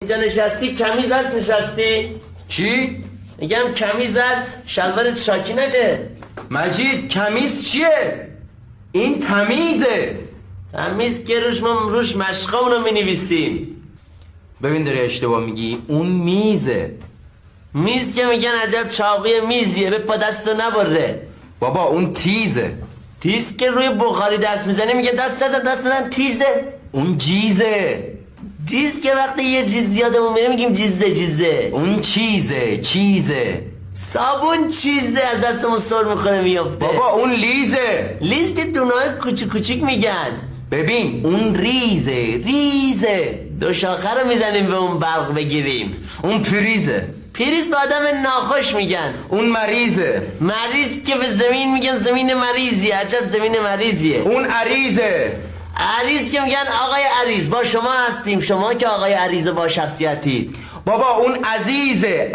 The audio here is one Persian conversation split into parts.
اینجا نشستی کمیز هست نشستی؟ چی؟ میگم کمیز هست شلوارت شاکی نشه. مجید کمیز چیه؟ این تمیزه. تمیز که روش مشقامونو مینویسیم. ببین داری اشتباه میگی، اون میزه. میز که میگن عجب چاقوی میزیه به پا دستو نبره. بابا اون تیزه. تیز که روی بخاری دست میزنی میگه دست نزن تیزه. اون جیزه. جیز که وقتی یه چیز زیادمون میره میگیم جیزه. اون چیزه. صابون چیزه از دستمون سر میخوره میفته. بابا اون لیزه. لیز که دونه‌های کوچیک میگن. ببین اون ریزه. دو شاخه رو میزنیم به اون برق بگیریم. اون پریزه. پریز به آدم ناخوش میگن. اون مریضه. مریض که به زمین میگن زمین مریضی. عجب زمین مریضیه. اون عریضه. عریض که میگن آقای عریض با شما هستیم. شما که آقای عریض با شخصیتی. بابا اون عزیزه.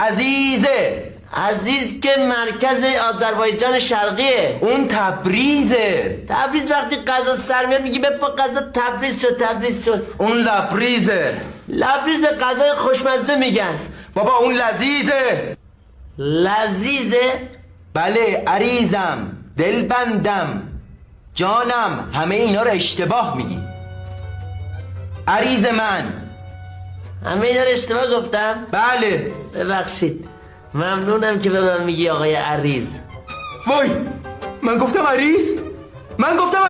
عزیز که مرکز آذربایجان شرقیه. اون تبریزه. تبریز وقتی غذا سر میاد میگی بپا غذا تبریز شد. اون لبریزه. لبریز به غذای خوشمزه میگن. بابا اون لذیذه. لذیذه؟ بله عریضم، دلبندم، جانم، همه اینا رو اشتباه میگی. عریض من. همه اینا رو اشتباه گفتم؟ بله. ببخشید ممنونم که به من میگی آقای عریض. وای من گفتم عریض؟